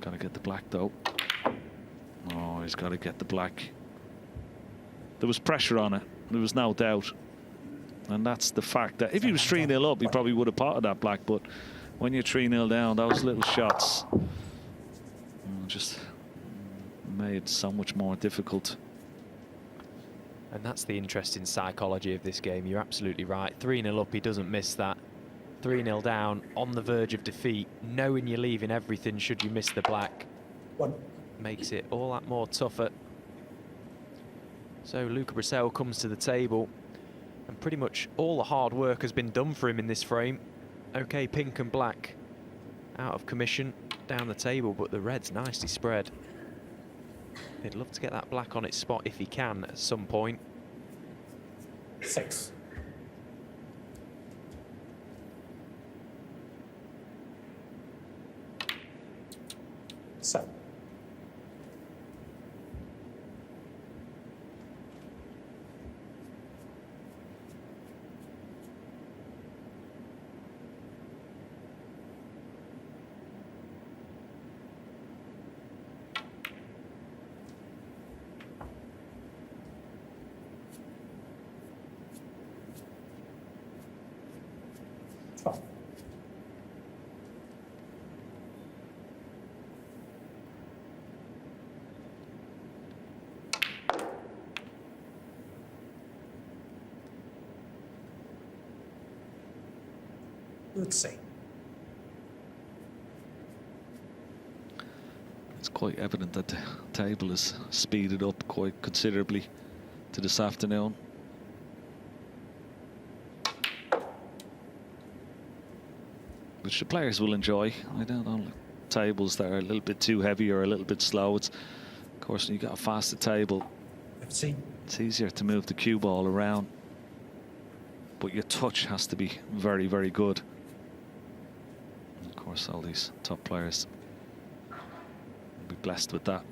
Got to get the black though. Oh, he's got to get the black. There was pressure on it. There was no doubt. And that's the fact that if he was 3-0 up, he probably would have potted that black. But when you're 3-0 down, those little shots just made it so much more difficult. And that's the interesting psychology of this game. You're absolutely right. 3-0 up, he doesn't miss that. 3-0 down, on the verge of defeat, knowing you're leaving everything should you miss the black. Makes it all that more tougher. So Luca Brecel comes to the table, and pretty much all the hard work has been done for him in this frame. Okay, pink and black out of commission down the table, but the red's nicely spread. He'd love to get that black on its spot if he can at some point. 6. So. Let's see. It's quite evident that the table is speeded up quite considerably to this afternoon. Which the players will enjoy. I don't know, tables that are a little bit too heavy or a little bit slow. It's, of course, when you got a faster table, it's easier to move the cue ball around. But your touch has to be very, very good. And of course, all these top players will be blessed with that.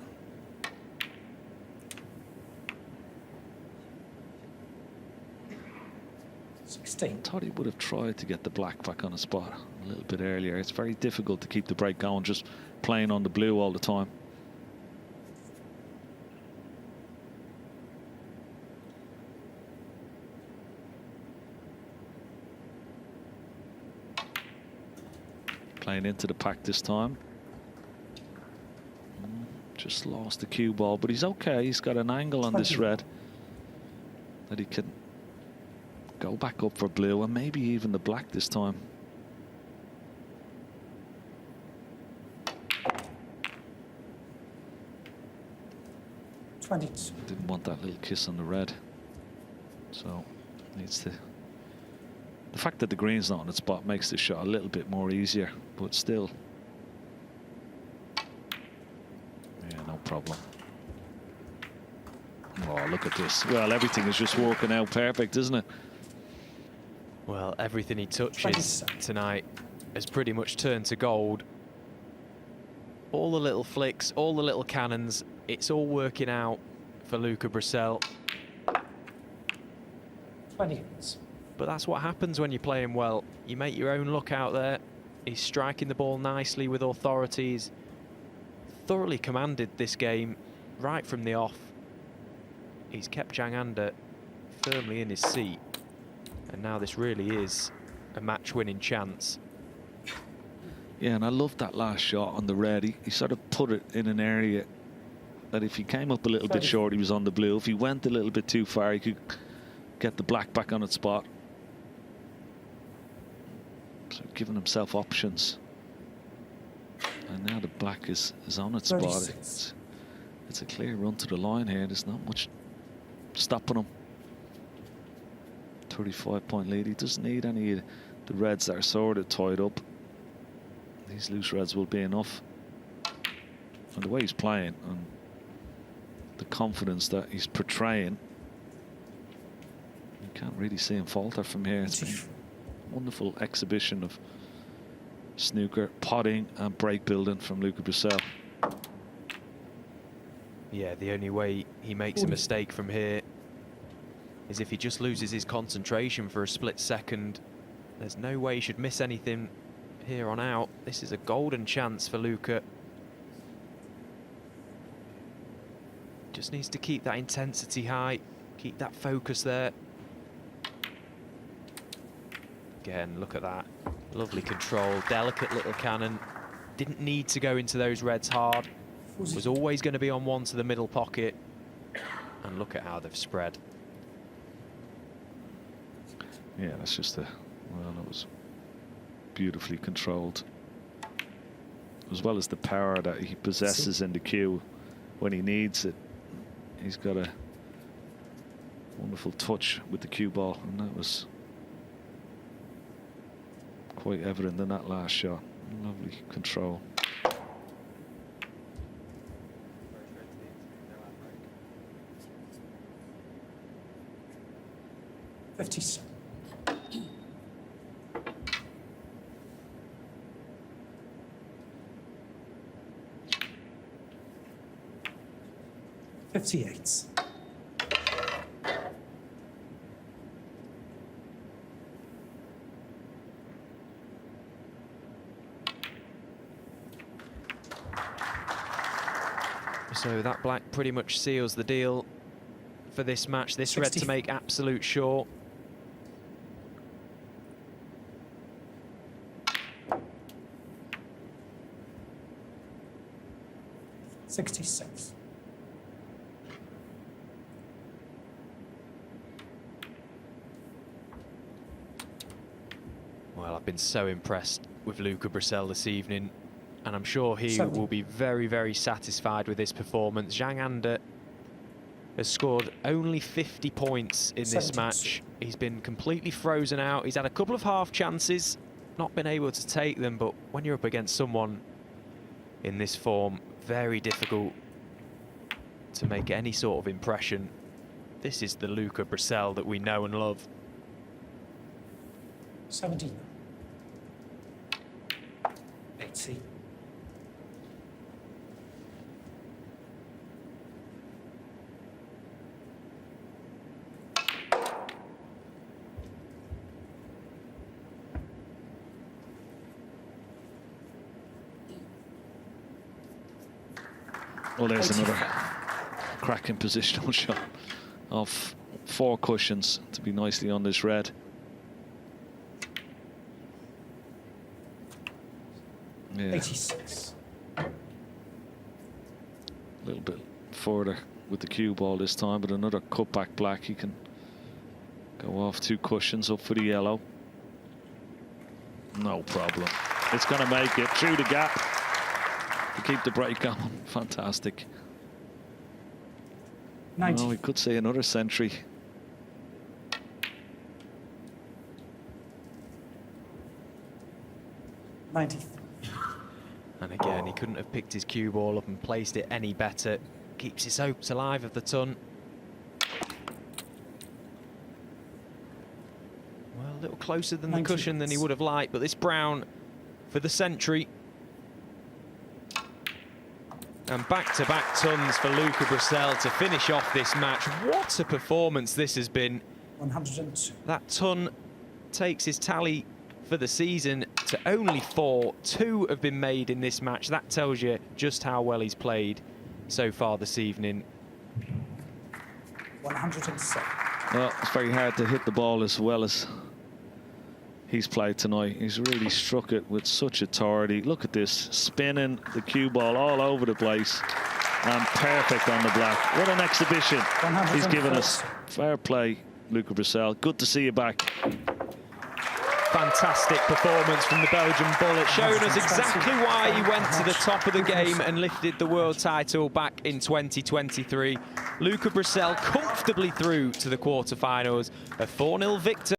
16. I thought he would have tried to get the black back on the spot a little bit earlier. It's very difficult to keep the break going just playing on the blue all the time. Playing into the pack this time. Just lost the cue ball, but he's okay. He's got an angle on this red that he can go back up for blue and maybe even the black this time. Didn't want that little kiss on the red, so needs to. The fact that the green's not on its spot makes the shot a little bit more easier, but still. Yeah, no problem. Oh, look at this. Well, everything is just working out perfect, isn't it? Well, everything he touches tonight has pretty much turned to gold. All the little flicks, all the little cannons, it's all working out for Luca Brecel. 20. But that's what happens when you're playing well. You make your own luck out there. He's striking the ball nicely with authority. He's thoroughly commanded this game right from the off. He's kept Zhang Anda firmly in his seat. And now this really is a match-winning chance. Yeah, and I love that last shot on the red. He sort of put it in an area that if he came up a little bit short, he was on the blue. If he went a little bit too far, he could get the black back on its spot. So giving himself options. And now the black is on its spot. It's a clear run to the line here. There's not much stopping him. 35-point lead. He doesn't need any of the reds that are sort of tied up. These loose reds will be enough. And the way he's playing and the confidence that he's portraying, you can't really see him falter from here. It's been a wonderful exhibition of snooker, potting and break building from Luca Brecel. Yeah, the only way he makes a mistake from here is if he just loses his concentration for a split second. There's no way he should miss anything here on out. This is a golden chance for Luca. Just needs to keep that intensity high, keep that focus there. Again, look at that. Lovely control, delicate little cannon. Didn't need to go into those reds hard. Was always going to be on one to the middle pocket. And look at how they've spread. Yeah, that's just well, that was beautifully controlled. As well as the power that he possesses in the cue when he needs it. He's got a wonderful touch with the cue ball, and that was quite evident in that last shot. Lovely control. $57. 58. So that black pretty much seals the deal for this match. This red to make absolute sure. $66. Well, I've been so impressed with Luca Brecel this evening, and I'm sure he 70. will be very, very satisfied with this performance. Zhang Anda has scored only 50 points in this 72. match. He's been completely frozen out. He's had a couple of half chances, not been able to take them, but when you're up against someone in this form, very difficult to make any sort of impression. This is the Luca Brecel that we know and love. 17. 80. Well, there's another cracking positional shot of 4 cushions to be nicely on this red. Yeah. 86. A little bit further with the cue ball this time, but another cutback black. He can go off 2 cushions up for the yellow. No problem. It's going to make it through the gap to keep the break going. Fantastic. 90. Well, we could see another century. $90. And again, he couldn't have picked his cue ball up and placed it any better. Keeps his hopes alive of the ton. Well, a little closer than the cushion than he would have liked, but this brown for the century. And back-to-back tons for Luca Brecel to finish off this match. What a performance this has been. 102. That ton takes his tally for the season to only 4. 2 have been made in this match. That tells you just how well he's played so far this evening. 107. Well, it's very hard to hit the ball as well as he's played tonight. He's really struck it with such authority. Look at this, spinning the cue ball all over the place and perfect on the black. What an exhibition he's given us. Fair play, Luca Brecel. Good to see you back. Fantastic performance from the Belgian Bullet, showing us exactly why he went to the top of the game and lifted the world title back in 2023. Luca Brecel comfortably through to the quarterfinals, a 4-0 victory.